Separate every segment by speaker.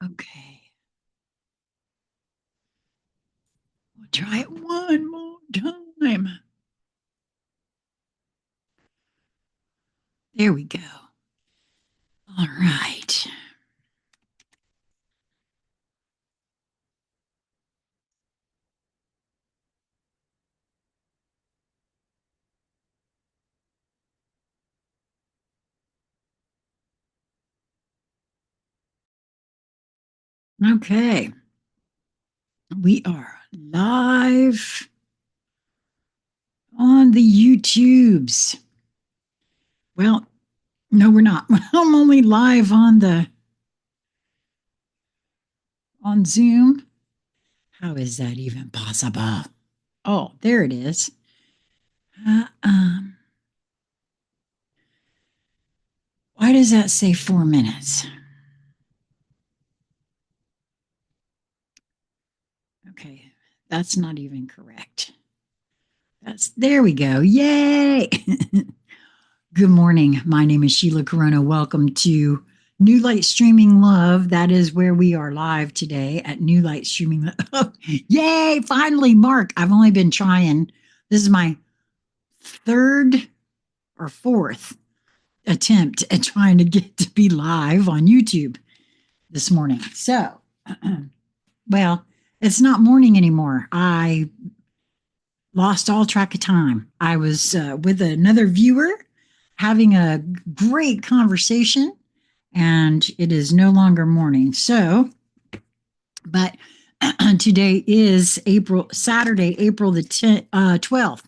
Speaker 1: Okay. We'll try it one more time. There we go. All right. Okay. We are live on the YouTubes. Well, no, we're not. I'm only live on Zoom. How is that even possible? Oh, there it is. Uh, um, why does that say 4 minutes? Okay, that's not even correct. There we go. Yay! Good morning. My name is Sheila Corona. Welcome to New Light Streaming Love. That is where we are live today at New Light Streaming Love. Yay! Finally, Mark. I've only been trying. This is my third or fourth attempt at trying to get to be live on YouTube this morning. So, well, it's not morning anymore. I lost all track of time. I was with another viewer having a great conversation, and it is no longer morning. So, but today is Saturday, April the 12th.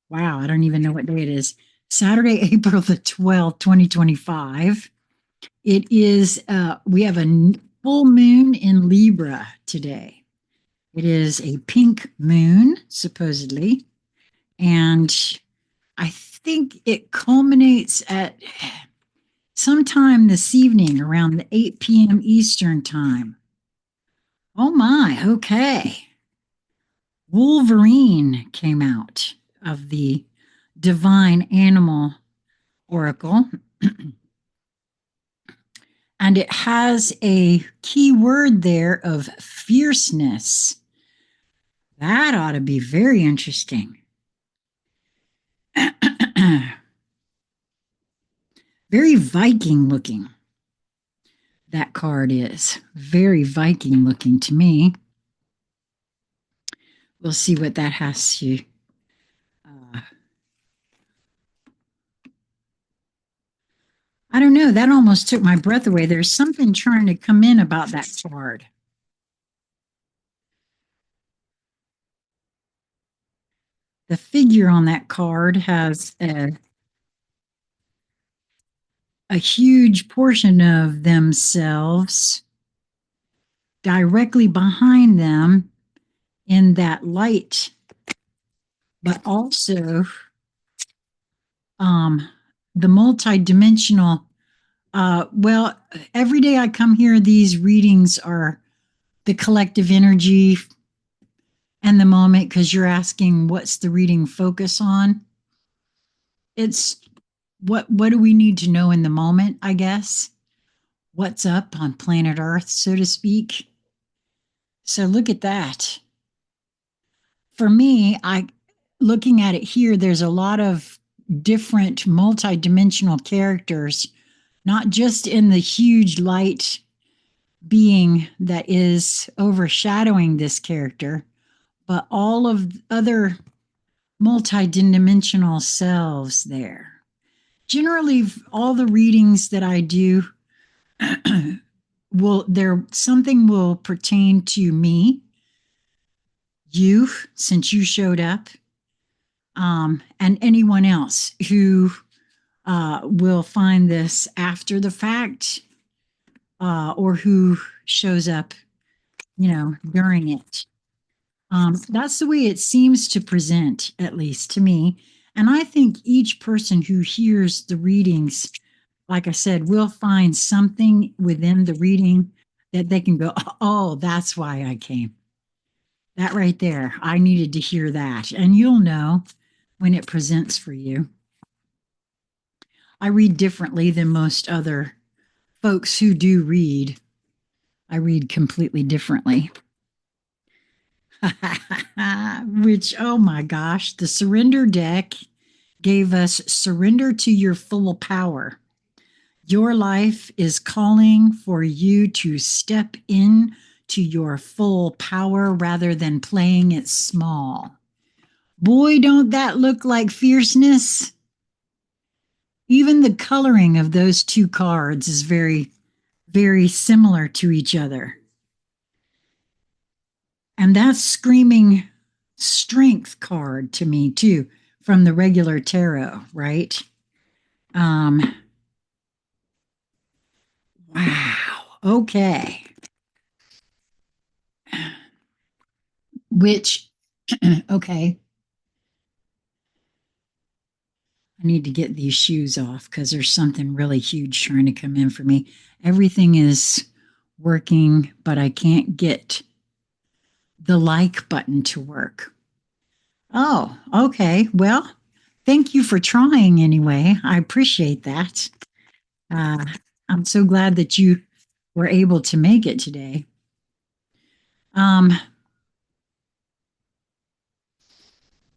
Speaker 1: Wow, I don't even know what day it is. Saturday, April the 12th, 2025. It is, we have a full moon in Libra today. It is a pink moon, supposedly. And I think it culminates at sometime this evening around the 8 p.m. Eastern time. Oh my, okay. Wolverine came out of the Divine Animal Oracle. And it has a key word there of fierceness. That ought to be very interesting. Very Viking looking. That card is very Viking looking to me. We'll see what that has to. I don't know. That almost took my breath away. There's something trying to come in about that card. The figure on that card has a huge portion of themselves directly behind them in that light, but also the multidimensional. Well, every day I come here, these readings are the collective energy and the moment, because you're asking what's the reading focus on. It's what do we need to know in the moment, I guess. What's up on planet Earth, so to speak. So look at that. For me, looking at it here, there's a lot of different multidimensional characters, not just in the huge light being that is overshadowing this character, but all of other multidimensional selves there. Generally, all the readings that I do something will pertain to me, you, since you showed up, and anyone else who will find this after the fact, or who shows up, during it. That's the way it seems to present, at least to me. And I think each person who hears the readings, like I said, will find something within the reading that they can go, oh, that's why I came. That right there, I needed to hear that. And you'll know when it presents for you. I read differently than most other folks who do read. I read completely differently. Which, oh my gosh, the surrender deck gave us surrender to your full power. Your life is calling for you to step in to your full power rather than playing it small. Boy, don't that look like fierceness? Even the coloring of those two cards is very, very similar to each other. And that's screaming strength card to me, too, from the regular tarot, right? Wow. Okay. Which, okay, I need to get these shoes off because there's something really huge trying to come in for me. Everything is working, but I can't get the like button to work. Oh, okay. Well, thank you for trying anyway. I appreciate that. Uh, I'm so glad that you were able to make it today. Um,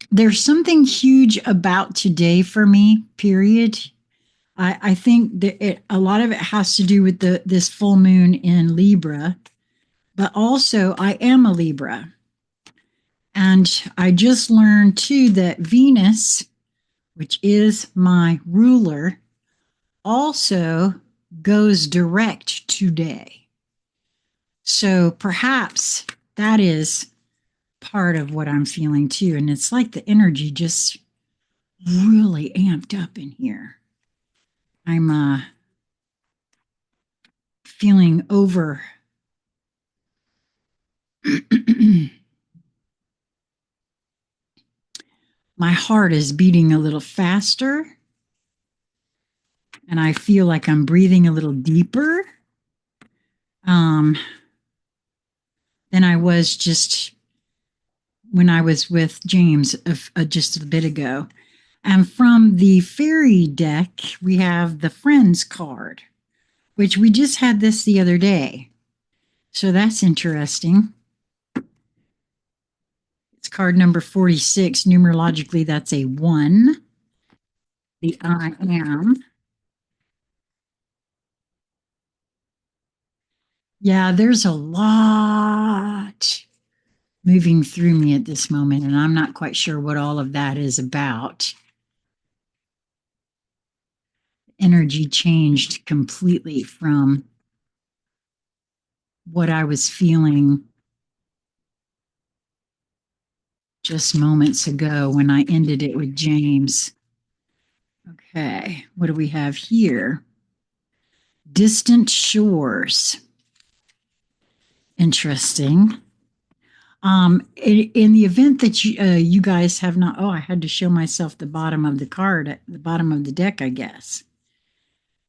Speaker 1: there's something huge about today for me, period. I think that a lot of it has to do with this full moon in Libra, but also I am a Libra. And I just learned too that Venus, which is my ruler, also goes direct today. So perhaps that is part of what I'm feeling too. And it's like the energy just really amped up in here. I'm feeling over. My heart is beating a little faster, and I feel like I'm breathing a little deeper um, than I was just when I was with James just a bit ago. And from the fairy deck, we have the Friends card, which we just had this the other day. So that's interesting. It's card number 46. Numerologically, that's a 1. The I am. Yeah, there's a lot moving through me at this moment, and I'm not quite sure what all of that is about. Energy changed completely from what I was feeling just moments ago when I ended it with James. Okay, what do we have here? Distant shores. Interesting. In the event that you guys have not, oh, I had to show myself the bottom of the card, at the bottom of the deck, I guess.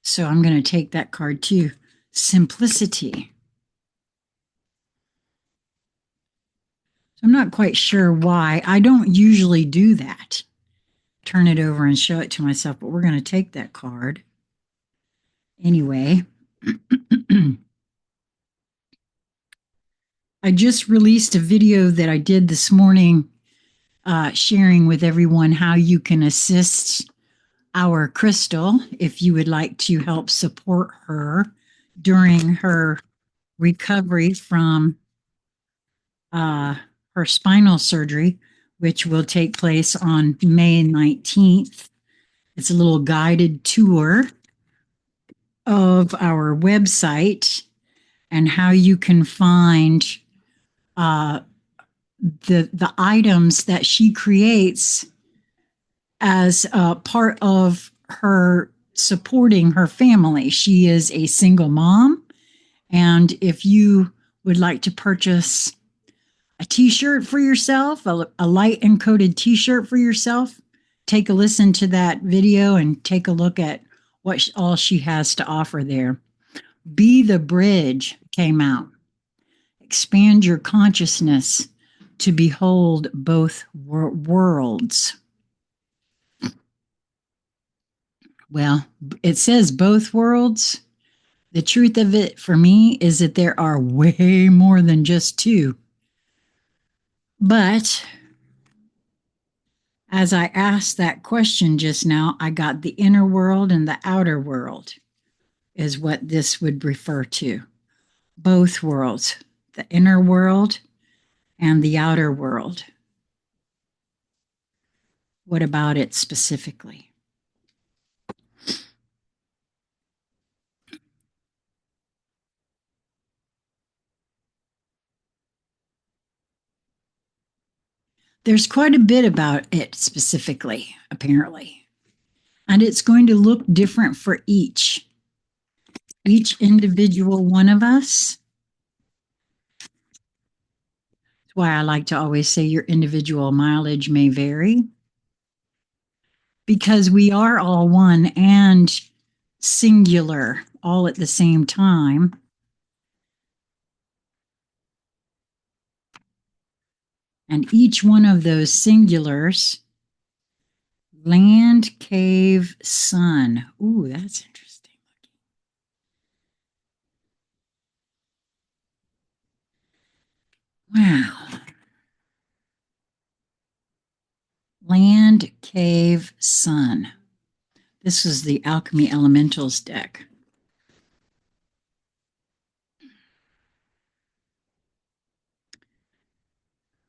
Speaker 1: So I'm going to take that card too. Simplicity. So I'm not quite sure why. I don't usually do that. Turn it over and show it to myself, but we're going to take that card. Anyway, I just released a video that I did this morning sharing with everyone how you can assist our Krystle if you would like to help support her during her recovery from her spinal surgery, which will take place on May 19th. It's a little guided tour of our website and how you can find the items that she creates as part of her supporting her family. She is a single mom, and if you would like to purchase a t-shirt for yourself, a light encoded t-shirt for yourself, take a listen to that video and take a look at what all she has to offer there. Be the Bridge came out. Expand your consciousness to behold both worlds. Well, it says both worlds, The truth of it for me is that there are way more than just two. But as I asked that question just now, I got the inner world and the outer world is what this would refer to. Both worlds, the inner world and the outer world. What about it specifically? There's quite a bit about it specifically, apparently. And it's going to look different for each individual one of us. That's why I like to always say your individual mileage may vary, because we are all one and singular all at the same time. And each one of those singulars, land, cave, sun. Ooh, that's interesting. Wow. Land, cave, sun. This is the Alchemy Elementals deck.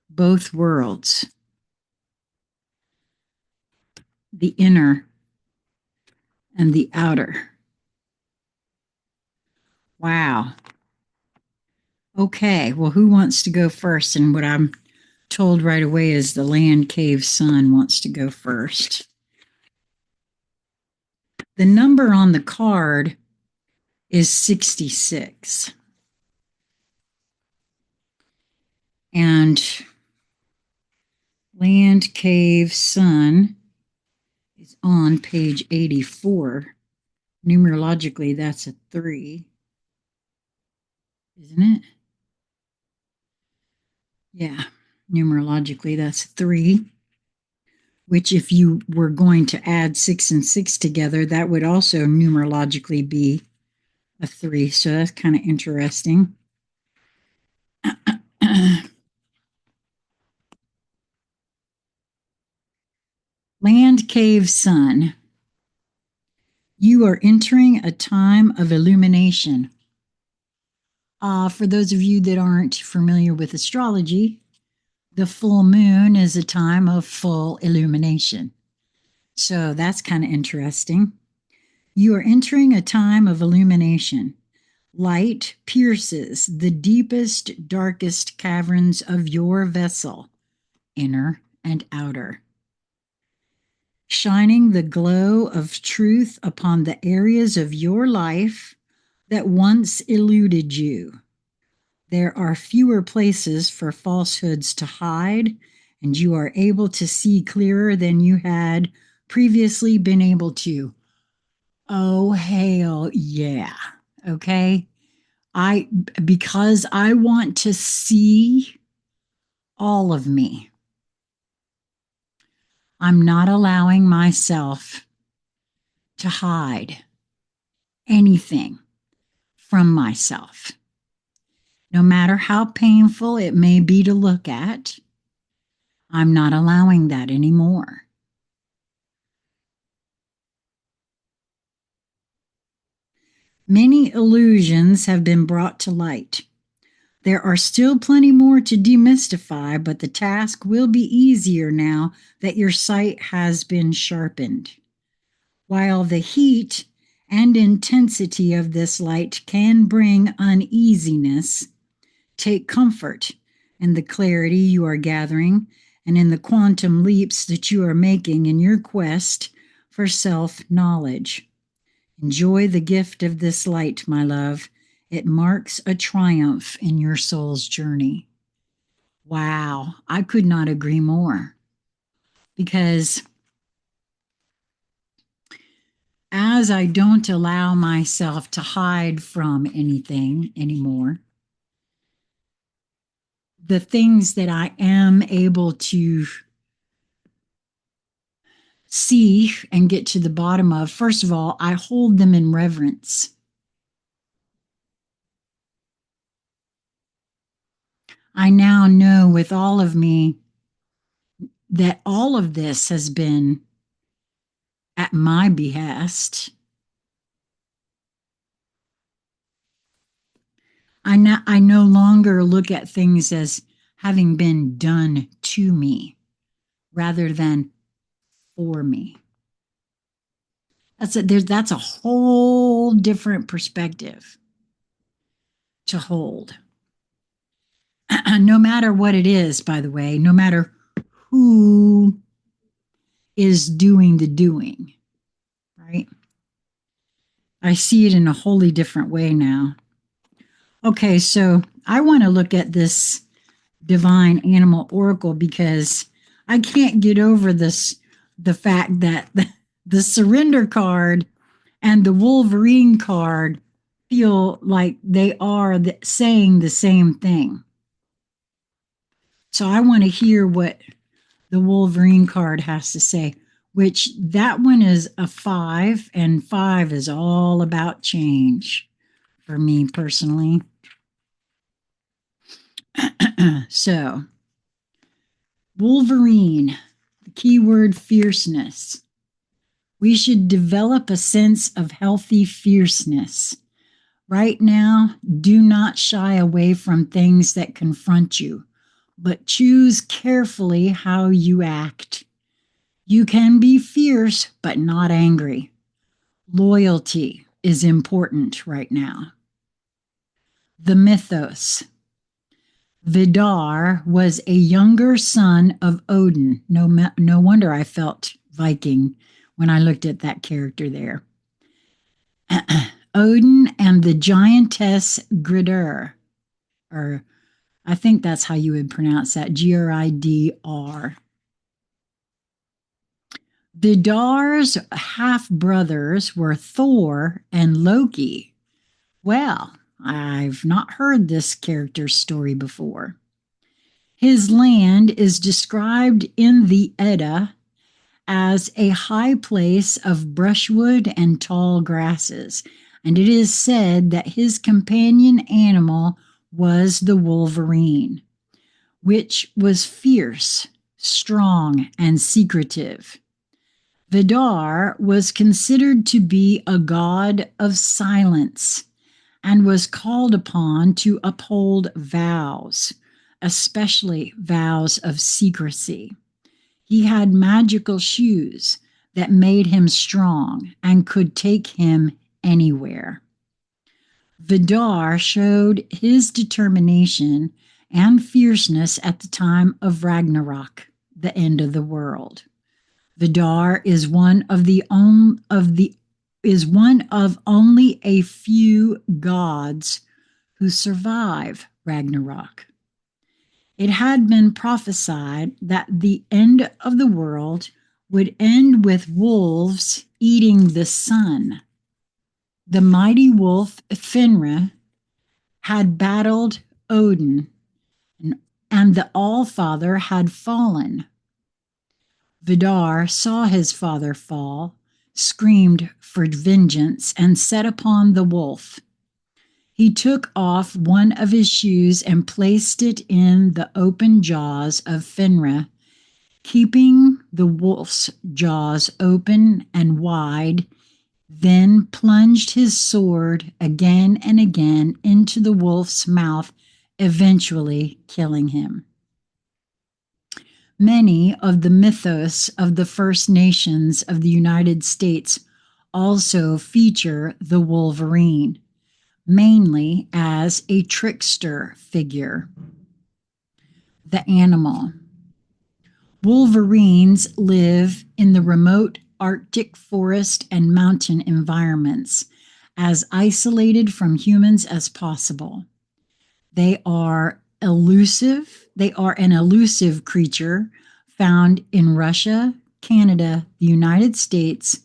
Speaker 1: Both worlds. The inner and the outer. Wow. Okay, well, who wants to go first? And what I'm told right away is the land, cave, sun wants to go first. The number on the card is 66. And land, cave, sun is on page 84. Numerologically, that's a 3, isn't it? Yeah, numerologically, that's 3, which if you were going to add 6 and 6 together, that would also numerologically be a 3. So that's kind of interesting. Land, cave, sun. You are entering a time of illumination. For those of you that aren't familiar with astrology, the full moon is a time of full illumination. So that's kind of interesting. You are entering a time of illumination. Light pierces the deepest, darkest caverns of your vessel, inner and outer, shining the glow of truth upon the areas of your life that once eluded you. There are fewer places for falsehoods to hide, and you are able to see clearer than you had previously been able to. Oh, hell yeah. Okay. Because I want to see all of me, I'm not allowing myself to hide anything from myself. No matter how painful it may be to look at, I'm not allowing that anymore. Many illusions have been brought to light. There are still plenty more to demystify, but the task will be easier now that your sight has been sharpened. While the heat and intensity of this light can bring uneasiness, take comfort in the clarity you are gathering and in the quantum leaps that you are making in your quest for self-knowledge. Enjoy the gift of this light, my love. It marks a triumph in your soul's journey. Wow, I could not agree more. Because as I don't allow myself to hide from anything anymore, the things that I am able to see and get to the bottom of, first of all, I hold them in reverence. I now know with all of me that all of this has been at my behest. I no longer look at things as having been done to me rather than for me. That's a whole different perspective to hold. No matter what it is, by the way, no matter who is doing the doing, right? I see it in a wholly different way now. Okay, so I want to look at this divine animal oracle because I can't get over the fact that the surrender card and the Wolverine card feel like they are saying the same thing. So I want to hear what the Wolverine card has to say, which that one is a 5, and 5 is all about change for me personally. So, Wolverine, the keyword fierceness. We should develop a sense of healthy fierceness. Right now, do not shy away from things that confront you, but choose carefully how you act. You can be fierce, but not angry. Loyalty is important right now. The mythos. Vidar was a younger son of Odin. No wonder I felt Viking when I looked at that character there. Odin and the giantess Gridr, or I think that's how you would pronounce that, Gridr. Vidar's half-brothers were Thor and Loki. Well, I've not heard this character's story before. His land is described in the Edda as a high place of brushwood and tall grasses, and it is said that his companion animal was the wolverine, which was fierce, strong, and secretive. Vidar was considered to be a god of silence and was called upon to uphold vows, especially vows of secrecy. He had magical shoes that made him strong and could take him anywhere. Vidar showed his determination and fierceness at the time of Ragnarok, the end of the world. Vidar is one of only a few gods who survive Ragnarok. It had been prophesied that the end of the world would end with wolves eating the sun. The mighty wolf Fenrir had battled Odin, and the All-Father had fallen. Vidar saw his father fall, screamed for vengeance, and set upon the wolf. He took off one of his shoes and placed it in the open jaws of Fenrir, keeping the wolf's jaws open and wide, then plunged his sword again and again into the wolf's mouth, eventually killing him. Many of the mythos of the First Nations of the United States also feature the Wolverine, mainly as a trickster figure. The animal. Wolverines live in the remote Arctic forest and mountain environments, as isolated from humans as possible. They are elusive. They are an elusive creature found in Russia, Canada, the United States,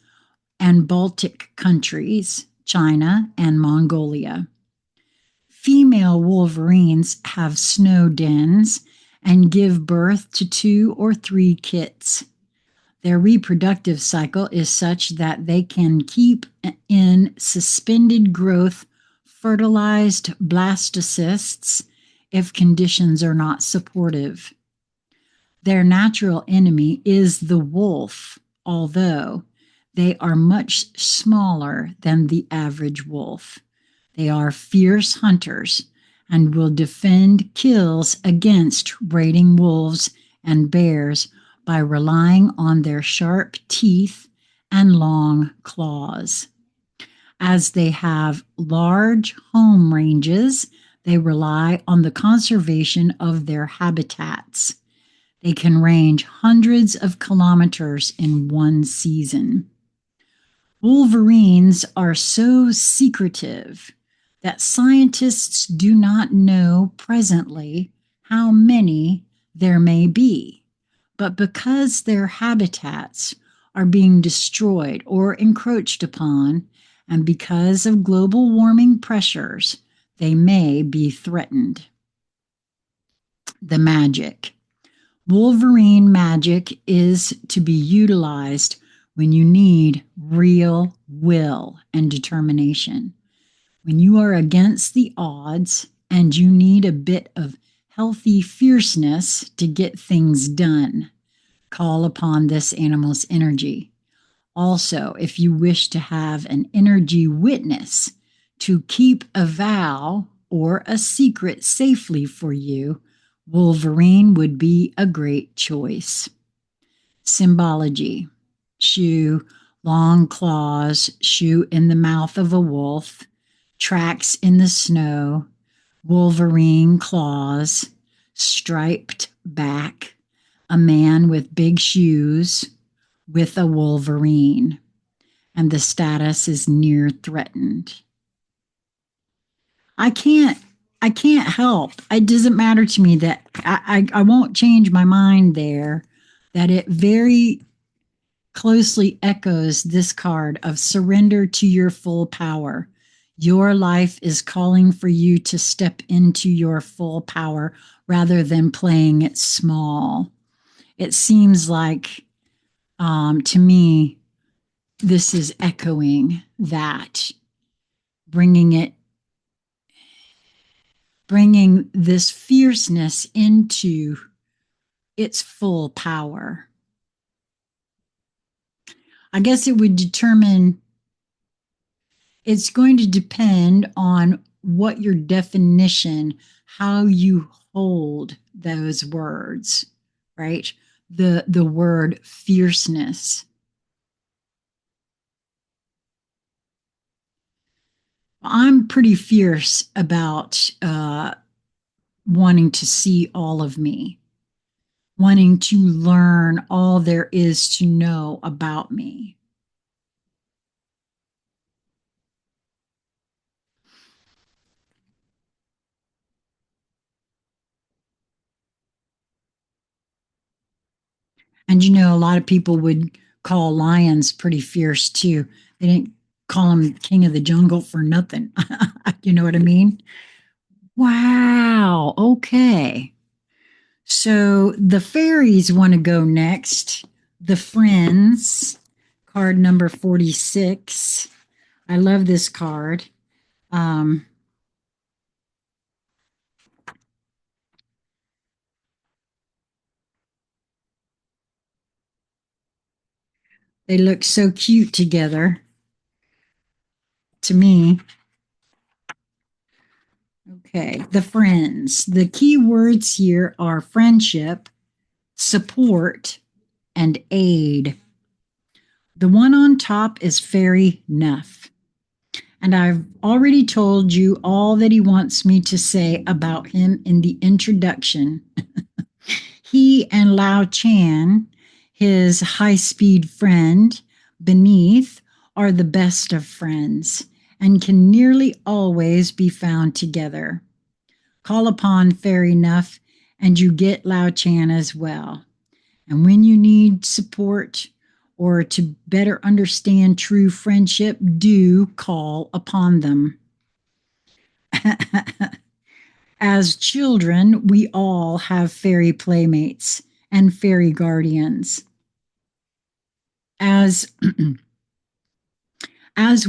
Speaker 1: and Baltic countries, China, and Mongolia. Female wolverines have snow dens and give birth to 2 or 3 kits. Their reproductive cycle is such that they can keep in suspended growth fertilized blastocysts if conditions are not supportive. Their natural enemy is the wolf, although they are much smaller than the average wolf. They are fierce hunters and will defend kills against raiding wolves and bears by relying on their sharp teeth and long claws. As they have large home ranges, they rely on the conservation of their habitats. They can range hundreds of kilometers in one season. Wolverines are so secretive that scientists do not know presently how many there may be. But because their habitats are being destroyed or encroached upon, and because of global warming pressures, they may be threatened. The magic. Wolverine magic is to be utilized when you need real will and determination. When you are against the odds and you need a bit of healthy fierceness to get things done, call upon this animal's energy. Also, if you wish to have an energy witness to keep a vow or a secret safely for you, Wolverine would be a great choice. Symbology. Shoe, long claws, shoe in the mouth of a wolf, tracks in the snow, Wolverine claws, striped back, a man with big shoes with a wolverine, and the status is near threatened. I can't help. It doesn't matter to me that I won't change my mind there, that it very closely echoes this card of surrender to your full power. Your life is calling for you to step into your full power rather than playing it small. It seems like, to me, this is echoing that, bringing this fierceness into its full power. I guess it would determine, it's going to depend on what your definition, how you hold those words, right? The word fierceness. I'm pretty fierce about wanting to see all of me, wanting to learn all there is to know about me. And a lot of people would call lions pretty fierce too. They didn't call him king of the jungle for nothing. You know what I mean? Wow. Okay. So the fairies want to go next. The friends, card number 46. I love this card. They look so cute together to me. Okay, the friends. The key words here are friendship, support, and aid. The one on top is Fairy Nuff. And I've already told you all that he wants me to say about him in the introduction. He and Lao Chan, his high speed friend, beneath, are the best of friends and can nearly always be found together. Call upon Fairy Nuff and you get Lao Chan as well. And when you need support or to better understand true friendship, do call upon them. As children, we all have fairy playmates and fairy guardians. As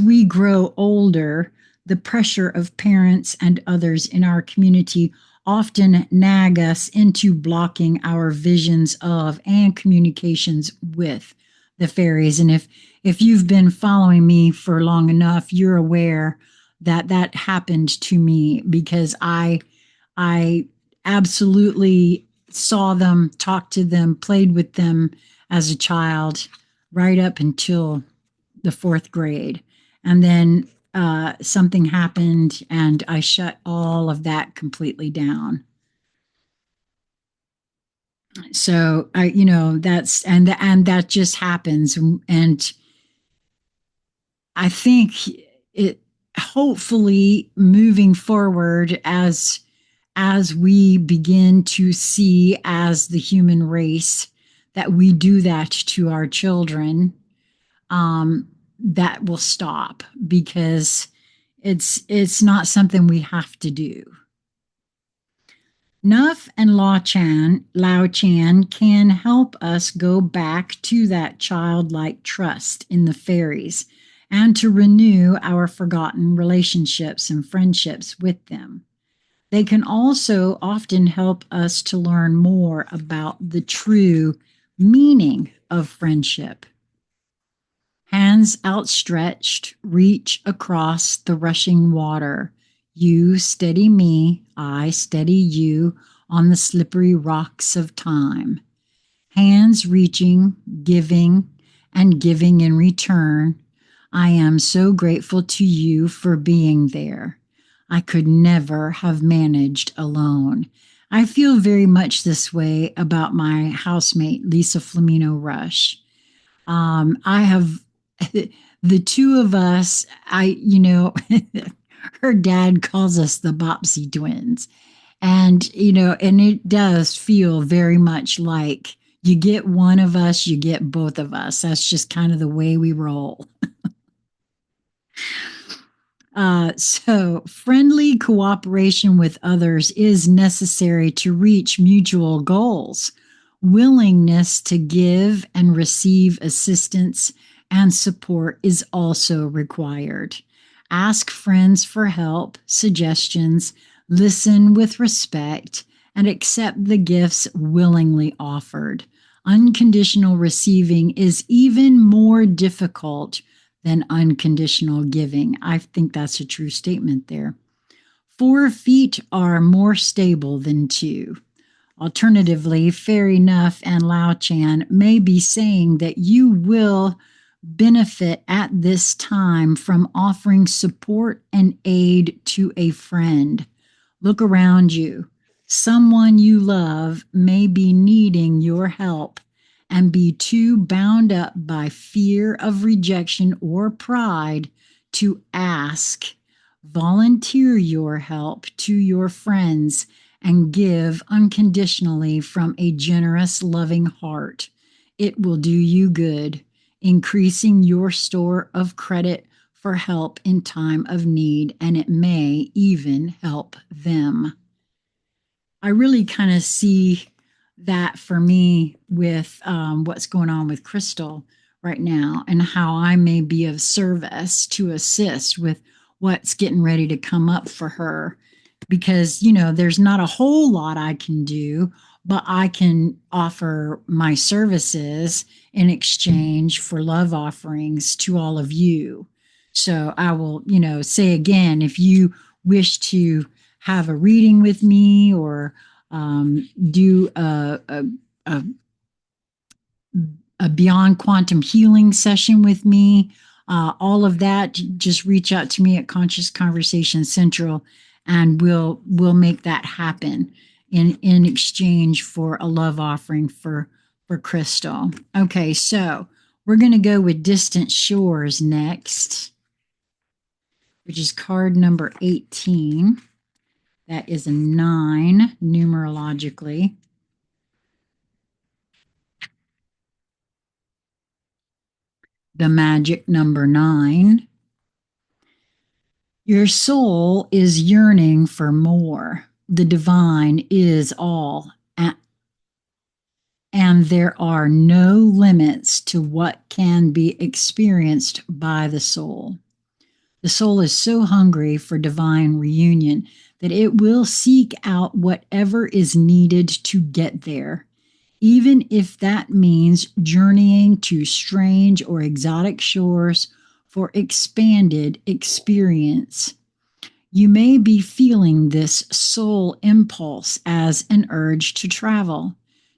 Speaker 1: we grow older, the pressure of parents and others in our community often nag us into blocking our visions of and communications with the fairies. And if you've been following me for long enough, you're aware that that happened to me because I absolutely saw them, talked to them, played with them as a child, right up until the fourth grade. And then something happened and I shut all of that completely down. So and that just happens. And I think it, hopefully moving forward as we begin to see as the human race that we do that to our children, that will stop because it's not something we have to do. Nuff and Lao Chan can help us go back to that childlike trust in the fairies and to renew our forgotten relationships and friendships with them. They can also often help us to learn more about the true meaning of friendship. Hands outstretched, reach across the rushing water. You steady me, I steady you on the slippery rocks of time. Hands reaching, and giving in return. I am so grateful to you for being there. I could never have managed alone. I feel very much this way about my housemate, Lisa Flamino Rush. I have the two of us, her dad calls us the Bopsy twins. And, and it does feel very much like you get one of us, you get both of us. That's just kind of the way we roll. So, friendly cooperation with others is necessary to reach mutual goals. Willingness to give and receive assistance and support is also required. Ask friends for help, suggestions, listen with respect, and accept the gifts willingly offered. Unconditional receiving is even more difficult than unconditional giving. I think that's a true statement there. 4 feet are more stable than 2. Alternatively, Fairy Nuff and Lao Chan may be saying that you will benefit at this time from offering support and aid to a friend. Look around you. Someone you love may be needing your help and be too bound up by fear of rejection or pride to ask. Volunteer your help to your friends and give unconditionally from a generous, loving heart. It will do you good, increasing your store of credit for help in time of need, and it may even help them. I really kind of see that for me with what's going on with Krystle right now and how I may be of service to assist with what's getting ready to come up for her. Because, there's not a whole lot I can do, but I can offer my services in exchange for love offerings to all of you. So I will, say again, if you wish to have a reading with me or do a Beyond Quantum Healing session with me, all of that, just reach out to me at Conscious Conversation Central, and we'll make that happen in exchange for a love offering for Krystle. Okay, so we're going to go with Distant Shores next, which is card number 18. That is a 9 numerologically. The magic number 9. Your soul is yearning for more. The divine is all, and there are no limits to what can be experienced by the soul. The soul is so hungry for divine reunion that it will seek out whatever is needed to get there, even if that means journeying to strange or exotic shores for expanded experience. You may be feeling this soul impulse as an urge to travel,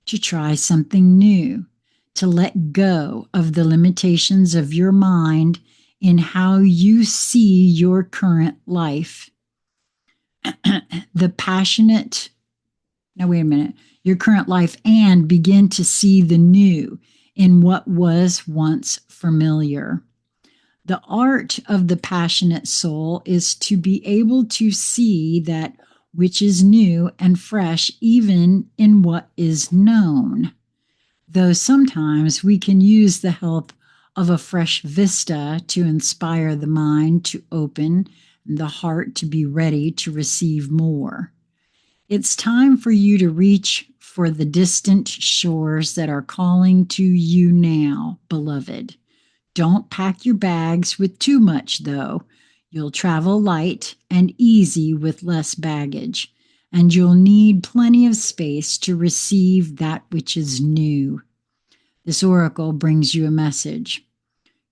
Speaker 1: to try something new, to let go of the limitations of your mind in how you see your current life. The passionate, now wait a minute, your current life, and begin to see the new in what was once familiar. The art of the passionate soul is to be able to see that which is new and fresh, even in what is known. Though sometimes we can use the help of a fresh vista to inspire the mind to open and the heart to be ready to receive more. It's time for you to reach for the distant shores that are calling to you now, beloved. Don't pack your bags with too much, though. You'll travel light and easy with less baggage, and you'll need plenty of space to receive that which is new. This oracle brings you a message.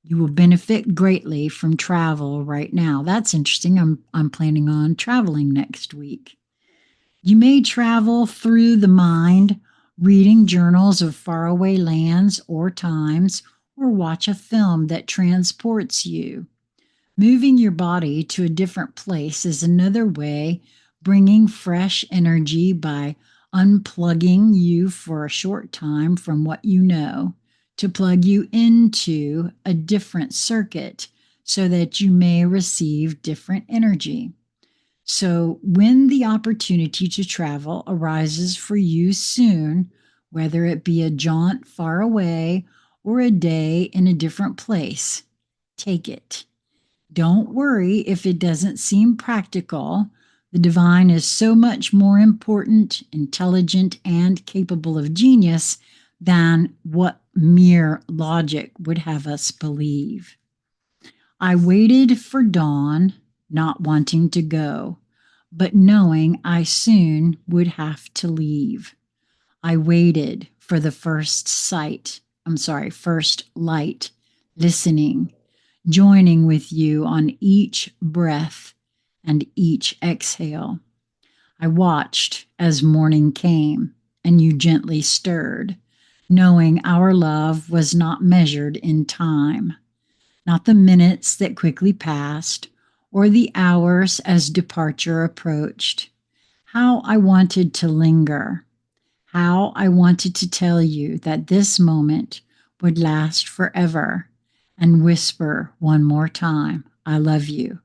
Speaker 1: You will benefit greatly from travel right now. That's interesting. I'm planning on traveling next week. You may travel through the mind, reading journals of faraway lands or times, or watch a film that transports you. Moving your body to a different place is another way, bringing fresh energy by unplugging you for a short time from what you know to plug you into a different circuit so that you may receive different energy. So, when the opportunity to travel arises for you soon, whether it be a jaunt far away or a day in a different place, take it. Don't worry if it doesn't seem practical. The divine is so much more important, intelligent, and capable of genius than what mere logic would have us believe. I waited for dawn, not wanting to go, but knowing I soon would have to leave. I waited for the first light, listening, joining with you on each breath and each exhale. I watched as morning came and you gently stirred, knowing our love was not measured in time, not the minutes that quickly passed or the hours as departure approached. How I wanted to linger, how I wanted to tell you that this moment would last forever and whisper one more time, I love you.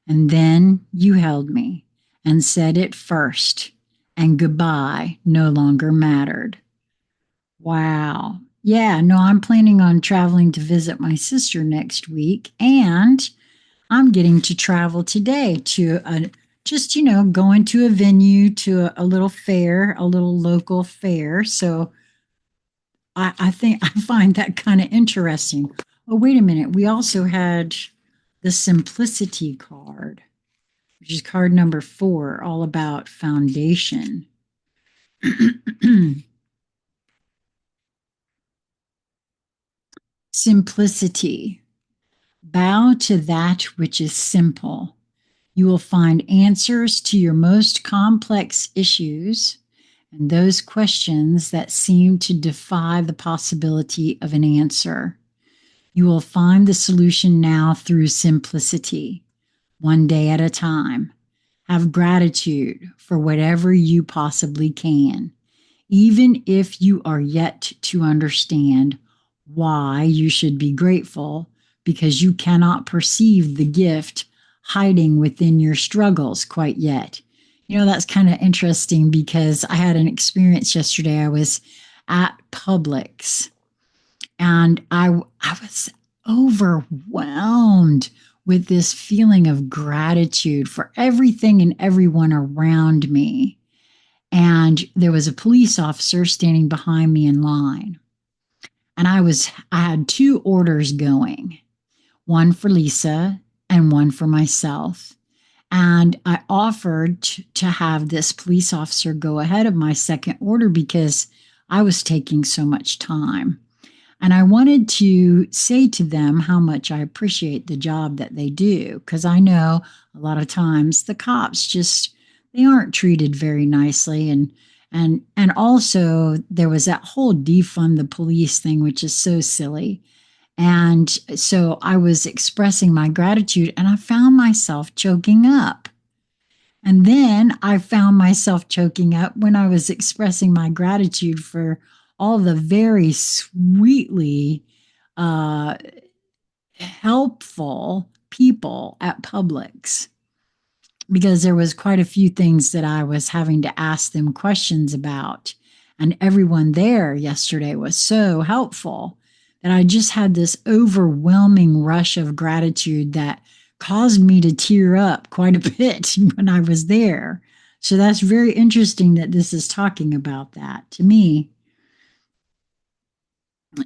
Speaker 1: And then you held me and said it first, and goodbye no longer mattered. Wow. Yeah, no, I'm planning on traveling to visit my sister next week, and I'm getting to travel today to going to a venue, to a little fair, a little local fair. So I think I find that kind of interesting. Oh, wait a minute. We also had the simplicity card, which is card number 4, all about foundation. Simplicity. Bow to that which is simple. You will find answers to your most complex issues and those questions that seem to defy the possibility of an answer. You will find the solution now through simplicity, one day at a time. Have gratitude for whatever you possibly can, even if you are yet to understand why you should be grateful, because you cannot perceive the gift hiding within your struggles quite yet. You know, that's kind of interesting because I had an experience yesterday. I was at Publix and I was overwhelmed with this feeling of gratitude for everything and everyone around me. And there was a police officer standing behind me in line. And I had 2 orders going, one for Lisa and one for myself. And I offered to have this police officer go ahead of my second order because I was taking so much time. And I wanted to say to them how much I appreciate the job that they do, because I know a lot of times the cops just they aren't treated very nicely. And also there was that whole defund the police thing, which is so silly. And so I was expressing my gratitude and I found myself choking up. And then I found myself choking up when I was expressing my gratitude for all the very sweetly uh, helpful people at Publix, because there was quite a few things that I was having to ask them questions about. And everyone there yesterday was so helpful that I just had this overwhelming rush of gratitude that caused me to tear up quite a bit when I was there. So that's very interesting that this is talking about that. To me,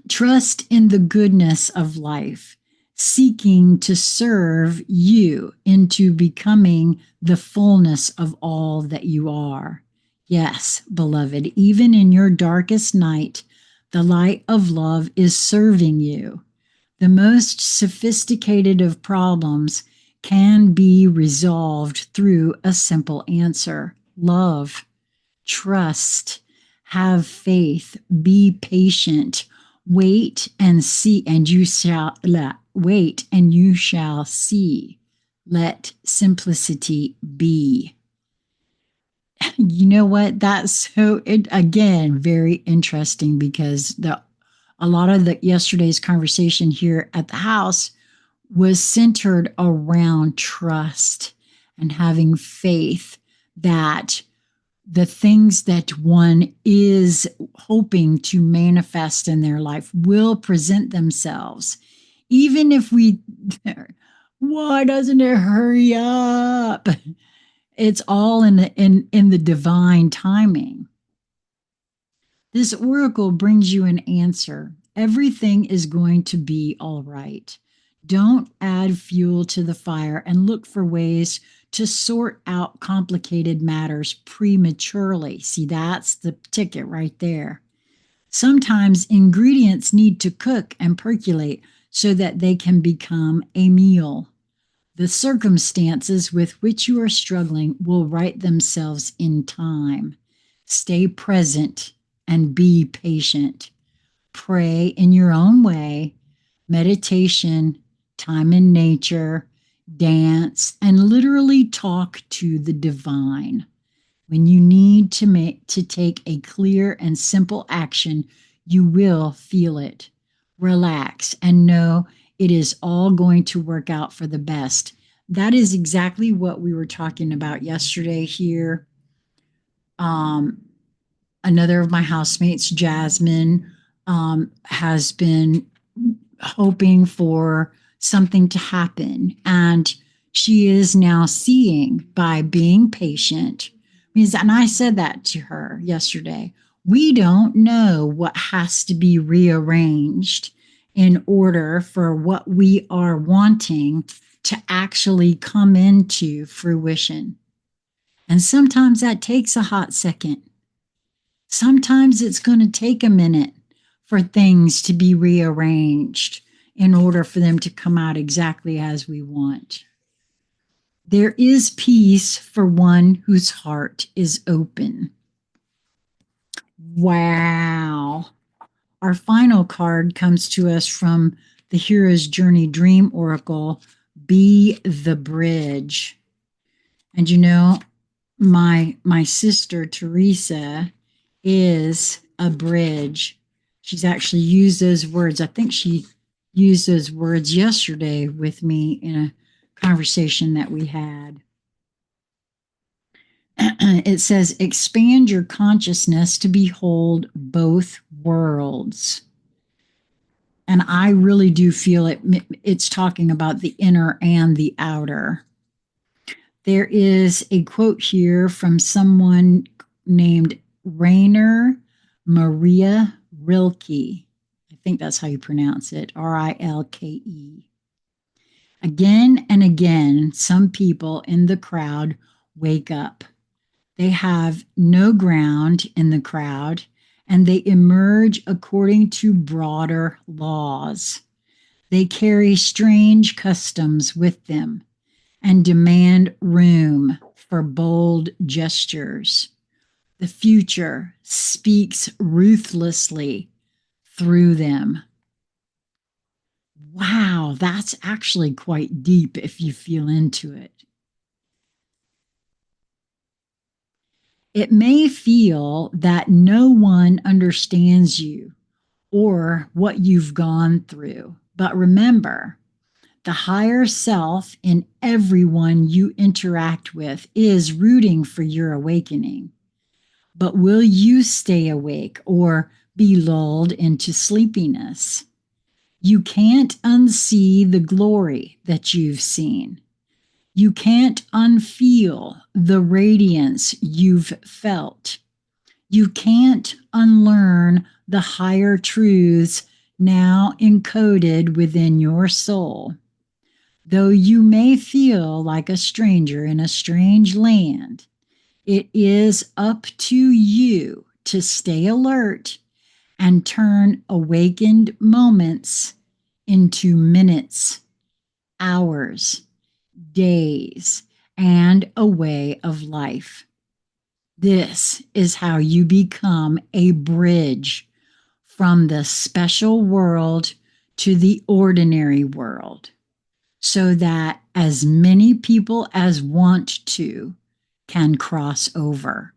Speaker 1: trust in the goodness of life, seeking to serve you into becoming the fullness of all that you are. Yes, beloved, even in your darkest night, the light of love is serving you. The most sophisticated of problems can be resolved through a simple answer: love. Trust, have faith, be patient, wait and see, and you shall wait and you shall see. Let simplicity be. You know what? That's so it again very interesting, because the a lot of the yesterday's conversation here at the house was centered around trust and having faith that the things that one is hoping to manifest in their life will present themselves. Even if we, why doesn't it hurry up? It's all in the divine timing. This oracle brings you an answer. Everything is going to be all right. Don't add fuel to the fire and look for ways to sort out complicated matters prematurely. See, that's the ticket right there. Sometimes ingredients need to cook and percolate so that they can become a meal. The circumstances with which you are struggling will right themselves in time. Stay present and be patient. Pray in your own way, meditation, time in nature, dance, and literally talk to the divine. When you need to take a clear and simple action, you will feel it. Relax and know it is all going to work out for the best. That is exactly what we were talking about yesterday here. Um, Another of my housemates, Jasmine, has been hoping for something to happen. And she is now seeing by being patient. And I said that to her yesterday. We don't know what has to be rearranged in order for what we are wanting to actually come into fruition. And sometimes that takes a hot second. Sometimes it's going to take a minute for things to be rearranged in order for them to come out exactly as we want. There is peace for one whose heart is open. Wow. Our final card comes to us from the Hero's Journey Dream Oracle, Be the Bridge. And you know, my sister Teresa is a bridge. She's actually used those words. I think she used those words yesterday with me in a conversation that we had. It says, expand your consciousness to behold both worlds. And I really do feel it's talking about the inner and the outer. There is a quote here from someone named Rainer Maria Rilke. I think that's how you pronounce it, Rilke. Again and again, some people in the crowd wake up. They have no ground in the crowd, and they emerge according to broader laws. They carry strange customs with them and demand room for bold gestures. The future speaks ruthlessly through them. Wow, that's actually quite deep if you feel into it. It may feel that no one understands you or what you've gone through, but remember, the higher self in everyone you interact with is rooting for your awakening. But will you stay awake or be lulled into sleepiness? You can't unsee the glory that you've seen. You can't unfeel the radiance you've felt. You can't unlearn the higher truths now encoded within your soul. Though you may feel like a stranger in a strange land, it is up to you to stay alert and turn awakened moments into minutes, hours, days, and a way of life. This is how you become a bridge from the special world to the ordinary world, so that as many people as want to can cross over.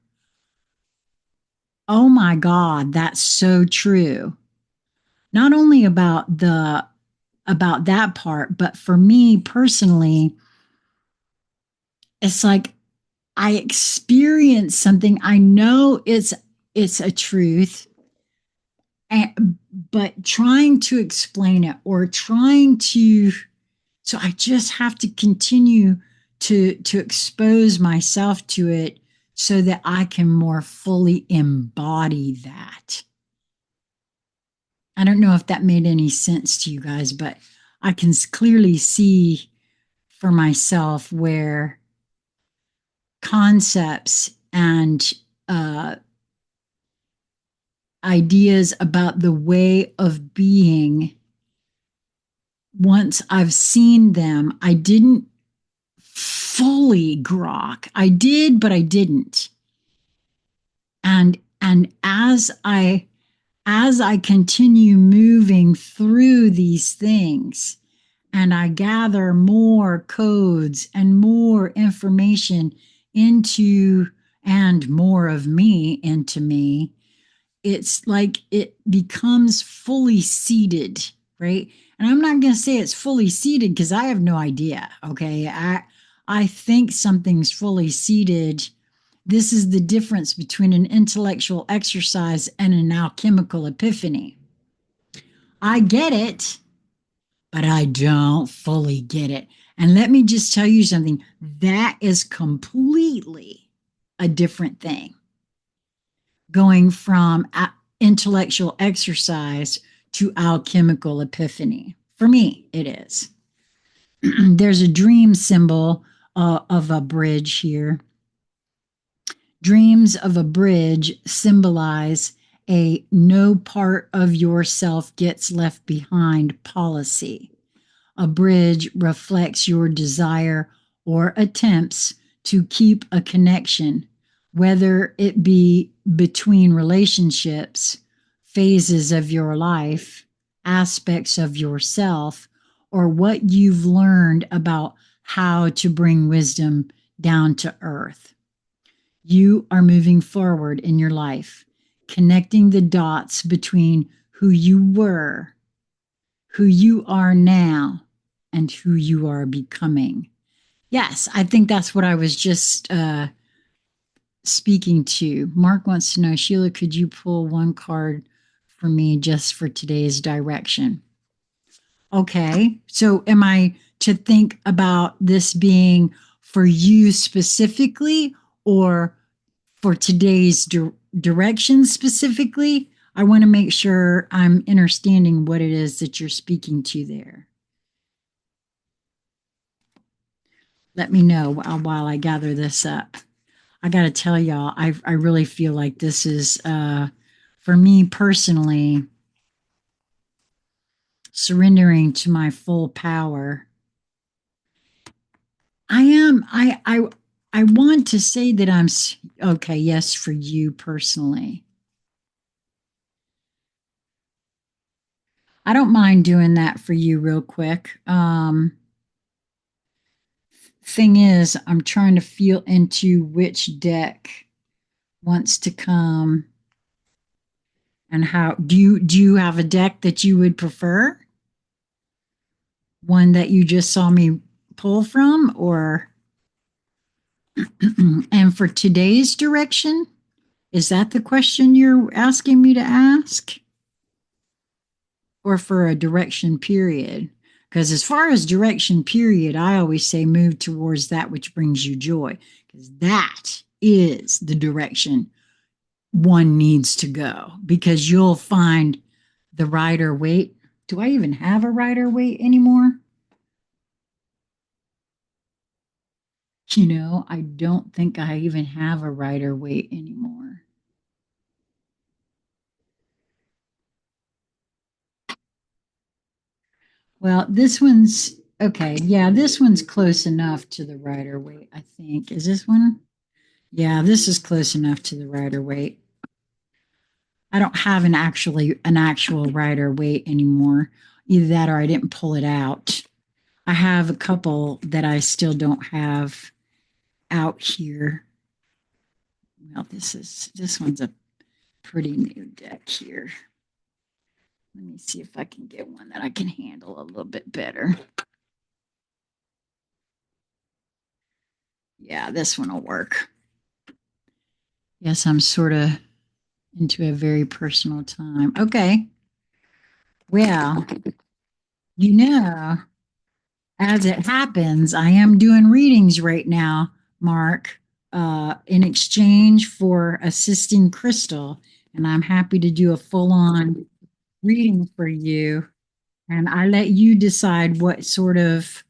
Speaker 1: Oh my God, that's so true. Not only about that part, but for me personally, it's like I experience something. I know it's a truth, but trying to explain it or trying to, so I just have to continue to expose myself to it so that I can more fully embody that. I don't know if that made any sense to you guys, but I can clearly see for myself where concepts and ideas about the way of being, once I've seen them, I didn't fully grok. I did, but I didn't. And as I continue moving through these things and I gather more codes and more information into and more of me into me, it's like it becomes fully seated, right? And I'm not going to say it's fully seated because I have no idea, okay? I think something's fully seated. This is the difference between an intellectual exercise and an alchemical epiphany. I get it, but I don't fully get it. And let me just tell you something, that is completely a different thing. Going from intellectual exercise to alchemical epiphany. For me, it is. There's a dream symbol of a bridge here. Dreams of a bridge symbolize a no part of yourself gets left behind policy. A bridge reflects your desire or attempts to keep a connection, whether it be between relationships, phases of your life, aspects of yourself, or what you've learned about how to bring wisdom down to earth. You are moving forward in your life, connecting the dots between who you were, who you are now, and who you are becoming. Yes, I think that's what I was just speaking to. Mark wants to know, Sheila, could you pull one card for me just for today's direction? Okay, so am I to think about this being for you specifically or for today's direction specifically? I want to make sure I'm understanding what it is that you're speaking to there. let me know while I gather this up. I got to tell y'all, I really feel like this is, for me personally, surrendering to my full power. I want to say that okay. Yes, for you personally. I don't mind doing that for you real quick. Thing is, I'm trying to feel into which deck wants to come and how. Do you have a deck that you would prefer? One that you just saw me pull from, or and for today's direction, is that the question you're asking me to ask? Or for a direction period? Because as far as direction period, I always say move towards that which brings you joy, because that is the direction one needs to go, because you'll find the rider weight. Do I even have a rider weight anymore? I don't think I even have a rider weight anymore. Well, this one's okay. Yeah, this one's close enough to the rider weight, I think. Is this one? Yeah, this is close enough to the rider weight. I don't have an actual rider weight anymore. Either that or I didn't pull it out. I have a couple that I still don't have out here. Well, this one's a pretty new deck here. Let me see if I can get one that I can handle a little bit better. Yeah, this one will work. Yes, I'm sort of into a very personal time. Okay. Well, you know, as it happens, I am doing readings right now, Mark, in exchange for assisting Krystle. And I'm happy to do a full on reading for you. And I let you decide what sort of,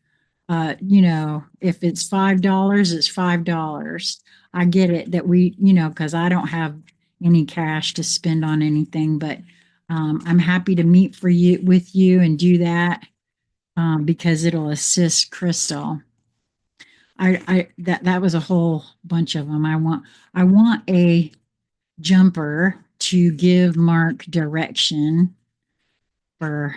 Speaker 1: if it's $5, it's $5. I get it that because I don't have any cash to spend on anything, but I'm happy to meet with you and do that, because it'll assist Krystle. That was a whole bunch of them. I want a jumper to give Mark direction for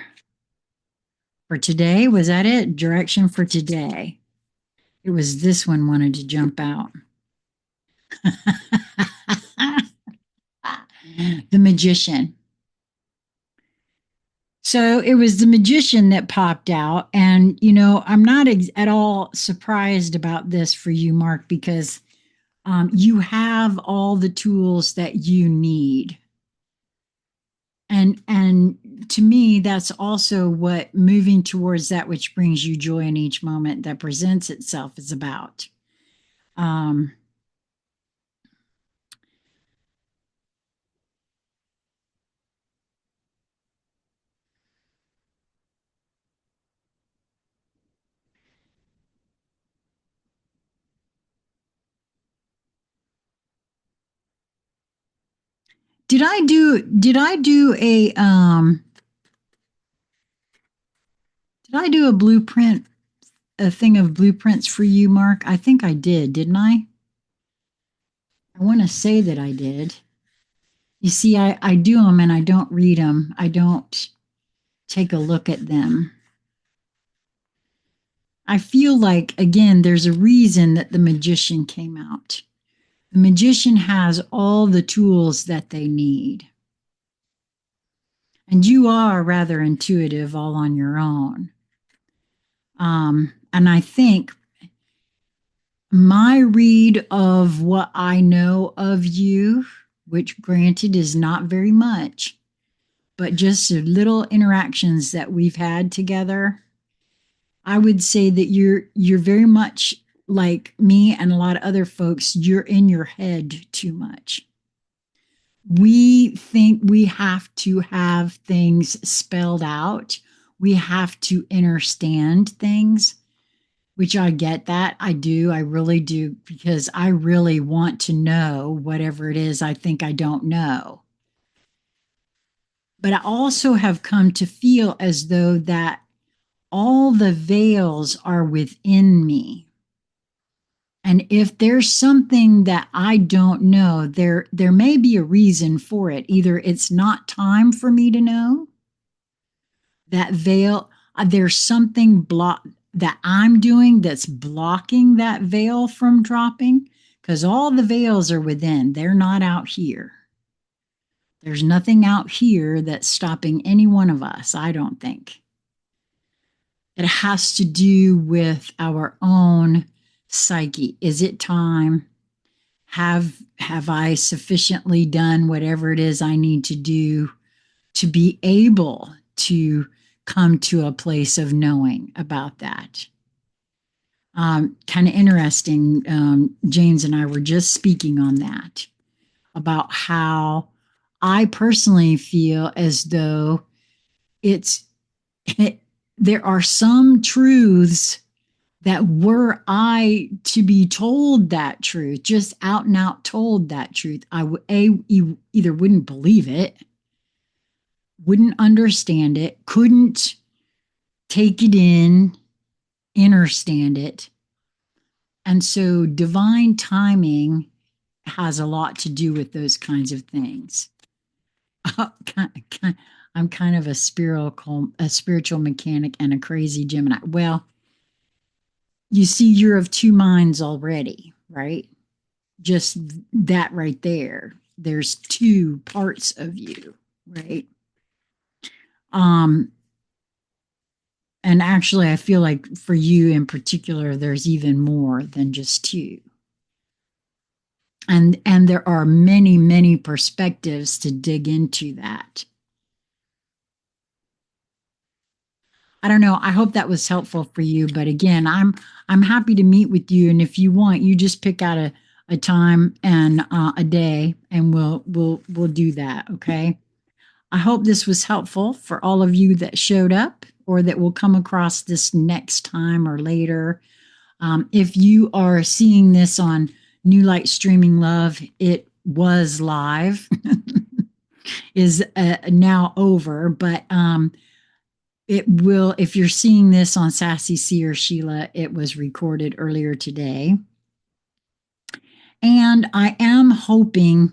Speaker 1: today. Was that it? Direction for today. It was this one wanted to jump out. The magician. So it was the magician that popped out. And, I'm not at all surprised about this for you, Mark, because you have all the tools that you need. And to me, that's also what moving towards that which brings you joy in each moment that presents itself is about. Um, did I do a blueprint, a thing of blueprints for you, Mark? I think I did, didn't I? I want to say that I did. You see, I do them and I don't read them. I don't take a look at them. I feel like, again, there's a reason that the magician came out. The magician has all the tools that they need. And you are rather intuitive all on your own. And I think my read of what I know of you, which granted is not very much, but just the little interactions that we've had together, I would say that you're very much like me and a lot of other folks. You're in your head too much. We think we have to have things spelled out. We have to understand things. which I get that. I do. I really do, because I really want to know whatever it is I think I don't know. But I also have come to feel as though that all the veils are within me. And if there's something that I don't know, there may be a reason for it. Either it's not time for me to know that veil, there's something that I'm doing that's blocking that veil from dropping, because all the veils are within. They're not out here. There's nothing out here that's stopping any one of us, I don't think. It has to do with our own psyche. Is it time? Have I sufficiently done whatever it is I need to do to be able to come to a place of knowing about that? Kind of interesting. James and I were just speaking on that, about how I personally feel as though it's there are some truths that, were I to be told that truth, just out and out told that truth, I would either wouldn't believe it, wouldn't understand it, couldn't take it in, understand it. And so divine timing has a lot to do with those kinds of things. I'm kind of a spiritual mechanic and a crazy Gemini. Well, you see, you're of two minds already, right? Just that right there. There's two parts of you, right? And actually, I feel like for you in particular, there's even more than just two. And there are many, many perspectives to dig into that. I don't know. I hope that was helpful for you. But again, I'm happy to meet with you. And if you want, you just pick out a time and a day, and we'll do that. Okay. I hope this was helpful for all of you that showed up or that will come across this next time or later. If you are seeing this on New Light Streaming Love, it was live, is now over, but it will, if you're seeing this on Sassy C or Sheila, it was recorded earlier today. And I am hoping,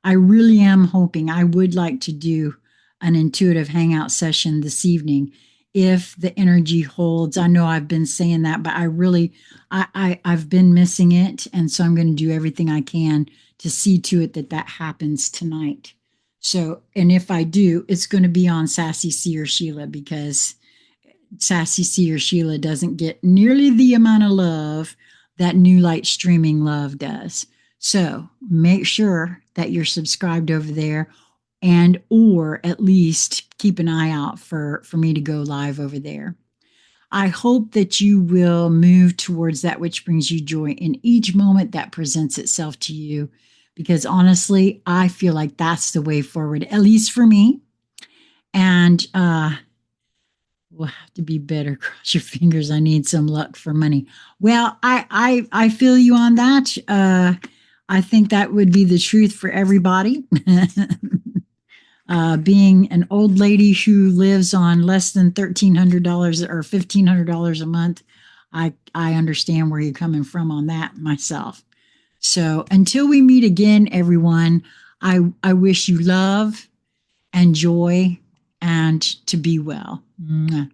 Speaker 1: I really am hoping, I would like to do an intuitive hangout session this evening if the energy holds. I know I've been saying that, but I've been missing it. And so I'm going to do everything I can to see to it that happens tonight. So, and if I do, it's going to be on Sassy C or Sheila, because Sassy C or Sheila doesn't get nearly the amount of love that New Light Streaming Love does. So make sure that you're subscribed over there, and or at least keep an eye out for me to go live over there. I hope that you will move towards that which brings you joy in each moment that presents itself to you, because honestly, I feel like that's the way forward, at least for me. And we'll have to be better. Cross your fingers. I need some luck for money. Well, I feel you on that. I think that would be the truth for everybody. Being an old lady who lives on less than $1,300 or $1,500 a month, I understand where you're coming from on that myself. So until we meet again, everyone, I wish you love and joy and to be well. Mwah.